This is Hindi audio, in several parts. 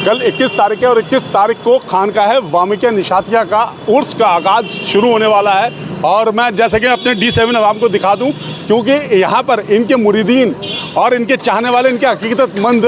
कल 21 तारीख है और 21 तारीख को खानकाह वामिकिया निशातिया का उर्स का आगाज़ शुरू होने वाला है। और मैं जैसे कि अपने D7 अवाम को दिखा दूं, क्योंकि यहाँ पर इनके मुरीदीन और इनके चाहने वाले, इनके हकीकतमंद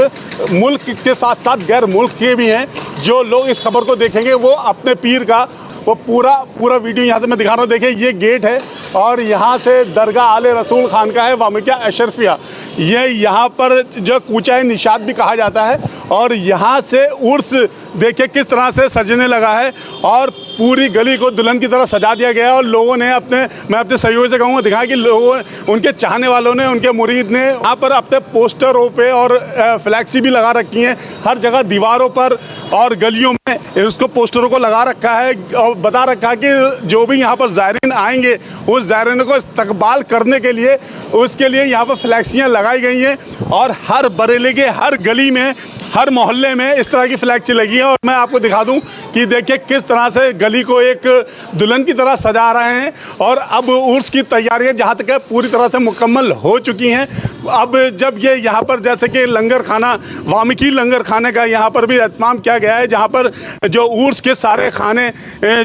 मुल्क के साथ साथ गैर मुल्क के भी हैं। जो लोग इस खबर को देखेंगे वो अपने पीर का वो पूरा वीडियो यहाँ से मैं दिखा रहा हूँ। देखिए ये गेट है और यहाँ से दरगाह आले रसूल खानकाह वामिकिया अशरफिया, ये यहाँ पर जो कूचा निशात भी कहा जाता है। और यहाँ से उर्स देखिए किस तरह से सजने लगा है और पूरी गली को दुल्हन की तरह सजा दिया गया है। और लोगों ने मैं अपने सहयोगी से कहूँगा दिखाया कि लोगों, उनके चाहने वालों ने, उनके मुरीद ने यहाँ पर अपने पोस्टरों पे और फ्लैक्सी भी लगा रखी हैं हर जगह, दीवारों पर और गलियों में उसको पोस्टरों को लगा रखा है और बता रखा है कि जो भी यहाँ पर ज़ायरीन आएंगे उस ज़ायरीन को इस्तकबाल करने के लिए उसके लिए यहाँ पर फ्लैक्सियाँ लगाई गई हैं। और हर बरेली के हर गली में, हर मोहल्ले में इस तरह की फ्लैक्सी लगी है। और मैं आपको दिखा दूं कि देखिए किस तरह से गली को एक दुल्हन की तरह सजा रहे हैं। और अब उर्स की तैयारियां जहां तक है पूरी तरह से मुकम्मल हो चुकी हैं। अब जब ये यहाँ पर जैसे कि लंगर खाना, वामिकी लंगर खाने का यहाँ पर भी एहतमाम किया गया है, जहाँ पर जो उर्स के सारे खाने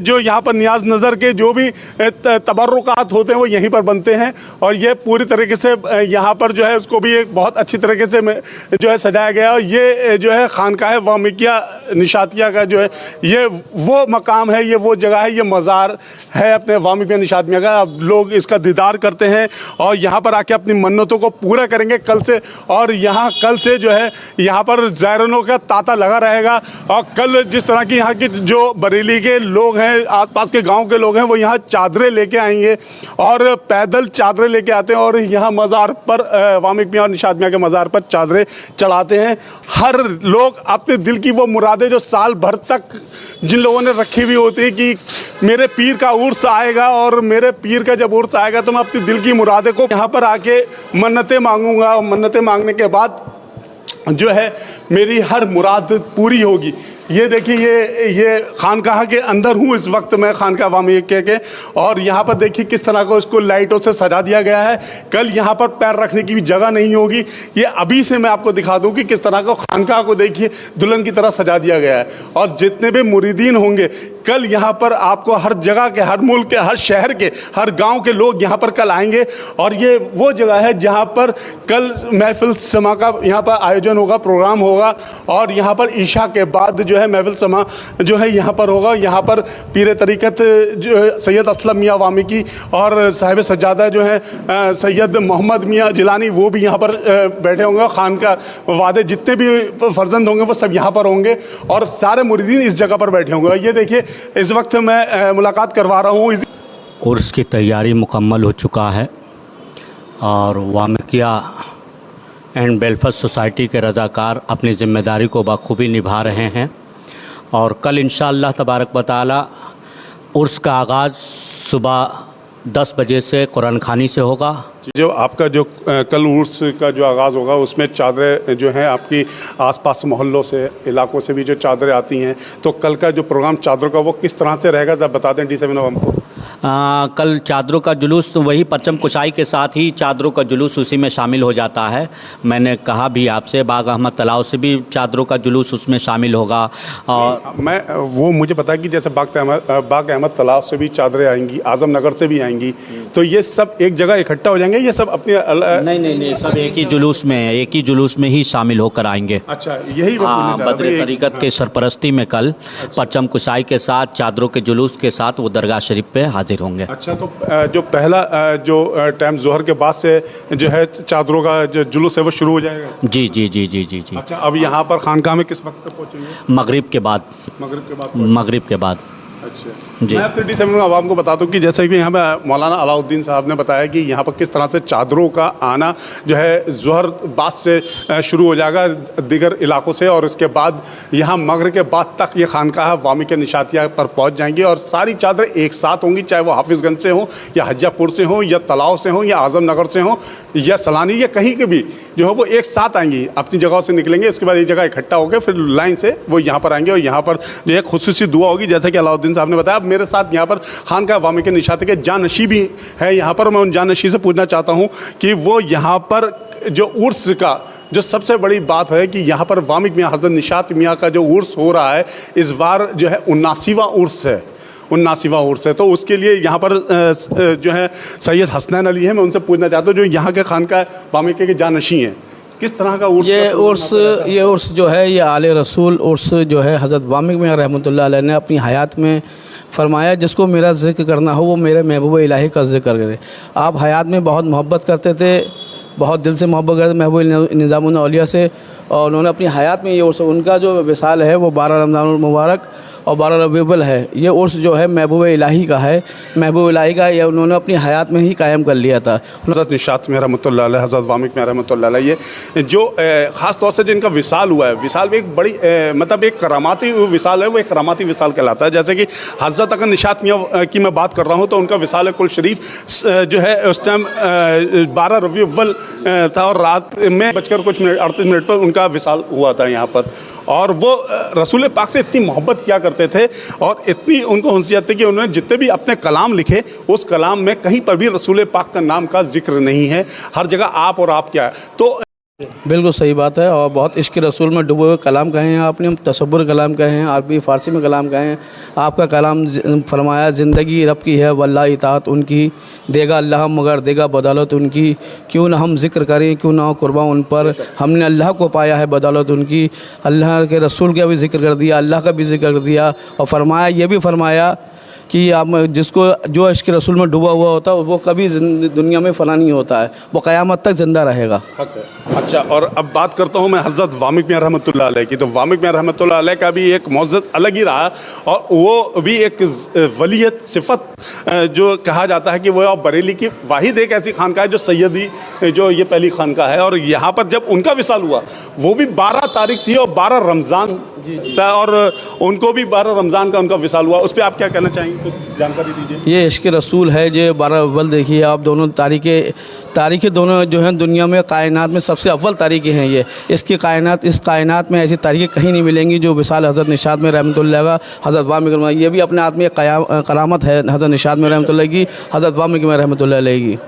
जो यहाँ पर नियाज नज़र के जो भी तबर्रुकात होते हैं वो यहीं पर बनते हैं। और ये पूरी तरीके से यहाँ पर जो है उसको भी एक बहुत अच्छी तरीके से जो है सजाया गया है। और ये जो है खानकाह वामिकिया निशातिया का जो है ये वो मकाम है, ये वो जगह है, ये मज़ार है अपने वामिकिया निशातिया का। अब लोग इसका दीदार करते हैं और यहाँ पर आके अपनी मन्नतों को पूरा करेंगे कल से। और यहाँ कल से जो है यहाँ पर ज़ायरीनों का तांता लगा रहेगा। और कल जिस तरह की यहाँ की जो बरेली के लोग हैं, आसपास के गांव के लोग हैं, वो यहाँ चादरें लेके आएंगे और पैदल चादरें लेके आते हैं और यहाँ मज़ार पर वामिकिया और निशात मियाँ के मज़ार पर चादरें चढ़ाते हैं। हर लोग अपने दिल की वो मुरादें जो साल भर तक जिन लोगों ने रखी हुई होती है कि मेरे पीर का उर्स आएगा और मेरे पीर का जब उर्स आएगा तो मैं अपनी दिल की मुरादे को यहाँ पर आके मन्नतें मांगूंगा और मन्नतें मांगने के बाद जो है मेरी हर मुराद पूरी होगी। ये देखिए ये खानकाह के अंदर हूँ इस वक्त मैं, खानकाह वामिकिया के। और यहाँ पर देखिए किस तरह को इसको लाइटों से सजा दिया गया है। कल यहाँ पर पैर रखने की भी जगह नहीं होगी। ये अभी से मैं आपको दिखा दूँ कि किस तरह को खानकाह को देखिए दुल्हन की तरह सजा दिया गया है। और जितने भी मुरीदीन होंगे कल यहाँ पर आपको हर जगह के, हर मुल्क के, हर शहर के, हर गाँव के लोग यहाँ पर कल आएंगे। और ये वो जगह है जहाँ पर कल महफिल समा का यहाँ पर आयोजन होगा, प्रोग्राम होगा। और यहाँ पर ईशा के बाद जो है महफिल समा जो है यहाँ पर होगा। यहाँ पर पीर तरीक़त जो सैयद असलम मियाँ वामिकी और साहिब सज्जादा जो है सैयद मोहम्मद मियाँ जिलानी, वो भी यहाँ पर बैठे होंगे। खान का वादे जितने भी फर्जंद होंगे वो सब यहाँ पर होंगे और सारे मुरीदीन इस जगह पर बैठे होंगे। ये देखिए इस वक्त मैं मुलाकात करवा रहा हूँ। उर्स की तैयारी मुकम्मल हो चुका है और वामिकिया एंड वेलफेयर सोसाइटी के रज़ाकार अपनी ज़िम्मेदारी को बखूबी निभा रहे हैं। और कल इंशाअल्लाह तबारक व तआला उर्स का आगाज़ सुबह 10 बजे से कुरान खानी से होगा। जो आपका जो कल उर्स का जो आगाज़ होगा उसमें चादरें जो हैं आपकी आसपास मोहल्लों से, इलाकों से भी जो चादरें आती हैं, तो कल का जो प्रोग्राम चादरों का वो किस तरह से रहेगा जब बता दें D7 हमको। कल चादरों का जुलूस तो वही परचम कुशाई के साथ ही चादरों का जुलूस उसी में शामिल हो जाता है। मैंने कहा भी आपसे बाग अहमद तलाव से भी चादरों का जुलूस उसमें शामिल होगा। और मैं वो मुझे पता है कि जैसे बाग अहमद तलाव से भी चादरें आएंगी, आज़म नगर से भी आएंगी, तो ये सब एक जगह इकट्ठा हो जाएंगे, ये सब अपने नहीं, सब एक ही जुलूस में ही शामिल होकर आएंगे। अच्छा, यही बदर तरीक़त के सरपरस्ती में कल परचम कुशाई के साथ चादरों के जुलूस के साथ वो दरगाह शरीफ पे हाजिर होंगे। अच्छा, तो जो पहला जो टाइम जोहर के बाद से जो है चादरों का जो जुलूस है वो शुरू हो जाएगा। जी। अच्छा, अब यहाँ पर खानकाह में किस वक्त तक पहुँचेंगे? मगरिब के बाद। अच्छा जी, मैं अपने D7 आवाम को बताता हूँ कि जैसे कि यहाँ पे मौलाना अलाउद्दीन साहब ने बताया कि यहाँ पर किस तरह से चादरों का आना जो है ज़ोहर बाद से शुरू हो जाएगा दीगर इलाकों से। और उसके बाद यहाँ मगरिब के बाद तक ये खानकाह वामिकिया निशातिया पर पहुँच जाएंगी और सारी चादरें एक साथ होंगी, चाहे वो हाफिज़गंज से हों या हज्जापुर से हों या तलाव से हों या आज़म नगर से हों या सलानी या कहीं के भी जो है वो एक साथ आएंगी, अपनी जगहों से निकलेंगे। उसके बाद एक जगह इकट्ठा होकर फिर लाइन से वो यहाँ पर आएंगे और यहाँ पर जो है खुसूसी दुआ होगी, जैसा कि अलाउद्दीन साहब ने बताया। मेरे साथ यहाँ पर खानकाह वामिकिया निशातिया के जानशी भी है यहाँ पर। मैं उन जानशी से पूछना चाहता हूँ कि वो यहाँ पर जो उर्स का जो सबसे बड़ी बात है कि यहाँ पर वामिक मियाँ हज़रत निशात मियाँ का जो उर्स हो रहा है, इस बार जो है 79वां उर्स है, 79वां उर्स है। तो उसके लिए यहाँ पर जो है सैयद हसनैन अली है, मैं उनसे पूछना चाहता हूँ जो यहाँ के खानका वामिके के जानशी हैं, किस तरह का उर्स? ये उर्स जो है ये आले रसूल उर्स जो है हज़रत वामिक मियाँ रहमतुल्लाह अलैह ने अपनी हयात में फरमाया, जिसको मेरा ज़िक्र करना हो वो मेरे महबूब इलाही का ज़िक्र करे। आप हयात में बहुत मोहब्बत करते थे, बहुत दिल से मोहब्बत करते महबूब निज़ामुल औलिया से, और उन्होंने अपनी हयात में ये उर्स, उनका जो विसाल है वो 12 रमज़ानुल मुबारक और 12 रबीउल है। ये उर्स जो है महबूब इलाही का है, महबूब इलाही का ये उन्होंने अपनी हयात में ही कायम कर लिया था। हज़रत निशात मियाँ रहमतुल्लाह अलैह, हज़रत वामिक मियाँ रहमतुल्लाह अलैह, ये जो ख़ास तौर से जिनका विसाल हुआ है, विसाल भी एक बड़ी मतलब एक करामाती विसाल है, वो एक करामाती विसाल कहलाता है। जैसे कि हज़रत अगर निशात मियाँ की मैं बात कर रहा हूँ तो उनका विसाल कुल शरीफ जो है उस टाइम 12 रबीउल था और रात में बजकर कुछ मिनट 38 मिनट पर उनका विसाल हुआ था यहाँ पर। और वो रसूल पाक से इतनी मोहब्बत किया करते थे और इतनी उनको हुंसियत थी कि उन्होंने जितने भी अपने कलाम लिखे, उस कलाम में कहीं पर भी रसूल पाक का नाम का जिक्र नहीं है, हर जगह आप और आप क्या है। तो बिल्कुल सही बात है, और बहुत इश्क रसूल में डूबे हुए कलाम कहे हैं आपने, तसव्वुर कलाम कहे हैं, अरबी फ़ारसी में कलाम कहे हैं। आपका कलाम फरमाया ज़िंदगी रब की है वल्लाह इताअत उनकी, देगा अल्लाह मगर देगा बदौलत उनकी, क्यों ना हम जिक्र करें क्यों ना हो कुर्बान उन पर, हमने अल्लाह को पाया है बदौलत उनकी। अल्लाह के रसूल का भी जिक्र कर दिया, अल्लाह का भी जिक्र कर दिया, और फरमाया ये भी फरमाया कि आप जिसको जो इश्क रसूल में डूबा हुआ होता है वो कभी दुनिया में फ़ना नहीं होता है, वो क़यामत तक ज़िंदा रहेगा। अच्छा, और अब बात करता हूँ मैं हज़रत वामिक मियाँ रहमतुल्लाह अलैह की। तो वामिक मियाँ रहमतुल्लाह अलैह का भी एक मौज़त अलग ही रहा, और वो भी एक वलीयत सिफत जो कहा जाता है कि वो बरेली की वाहिद एक ऐसी खानका है जो सैयदी जो ये पहली खानका है। और यहाँ पर जब उनका विसाल हुआ वो भी 12 तारीख थी और 12 रमज़ान था, और उनको भी 12 रमज़ान का उनका विसाल हुआ। उस पर आप क्या कहना चाहेंगे, कुछ जानकारी दीजिए। ये इश्क रसूल है जो 12 अव्वल, देखिए आप दोनों तारीखें दोनों जो हैं दुनिया में कायनात में सबसे अव्वल तारीखें हैं ये। इस कायनात में ऐसी तारीखें कहीं नहीं मिलेंगी जो विसाल हज़रत निशात में रहमतुल्लाह का हज़रत वामिक में, ये भी अपने आप में करामत है हज़रत निशात में रहमतुल्लाह की, हज़रत वामिक में रहमतुल्लाह अलैह की।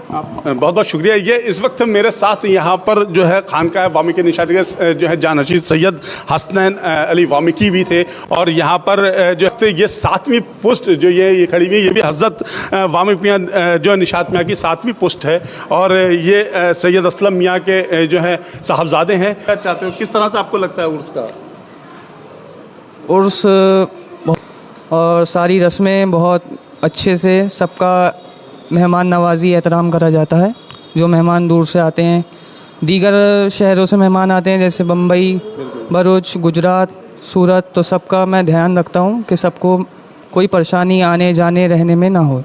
बहुत बहुत शुक्रिया। ये इस वक्त मेरे साथ यहाँ पर जो है खानका वामिक निशात के जो है जानशीन सैयद हसनैन अली वामिकी भी थे, और यहाँ पर जो ये 7वीं पोस्ट जो ये खड़ी हुई, ये भी हज़रत वामिक मियाँ जो निशात मियाँ की 7वीं पोस्ट है, और ये सैयद असलम मियाँ के जो है साहबजादे हैं। क्या चाहते हो, किस तरह से आपको लगता है उर्स का? उर्स और सारी रस्में बहुत अच्छे से, सबका मेहमान नवाजी एहतराम करा जाता है। जो मेहमान दूर से आते हैं, दीगर शहरों से मेहमान आते हैं जैसे बम्बई, भरूच, गुजरात, सूरत, तो सबका मैं ध्यान रखता हूँ कि सबको कोई परेशानी आने जाने रहने में ना हो।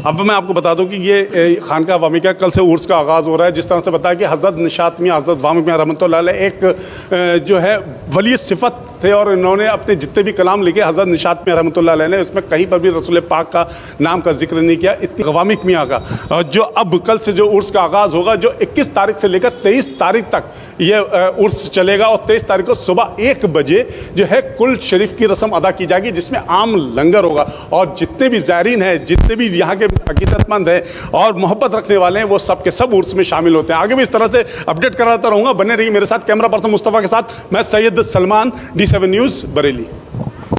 अब मैं आपको बता दूं कि ये खानका वामिका कल से उर्स का आगाज़ हो रहा है। जिस तरह से बताया कि हज़रत निशात मियाँ हज़रत वामिक मियाँ रहमतुल्लाह अलैह एक जो है वली सिफत थे, और इन्होंने अपने जितने भी कलाम लिखे हज़रत निशात मियाँ रहमतुल्लाह अलैह ने, उसमें कहीं पर भी रसूल पाक का नाम का जिक्र नहीं किया। इतनी वामिक मियाँ का जो अब कल से जो उर्स का आगाज़ होगा, जो 21 तारीख से लेकर 23 तारीख तक ये उर्स चलेगा, और 23 तारीख को सुबह 1 बजे जो है कुल शरीफ की रस्म अदा की जाएगी, जिसमें आम लंगर होगा, और जितने भी ज़ायरीन हैं, जितने भी यहाँ के अकीदतमंद हैं और मोहब्बत रखने वाले हैं, वो सब के सब उर्स में शामिल होते हैं। आगे भी इस तरह से अपडेट कराता रहूँगा। बने रहिए मेरे साथ। कैमरा पर्सन मुस्तफ़ा के साथ मैं सैयद सलमान, D7 न्यूज़ बरेली।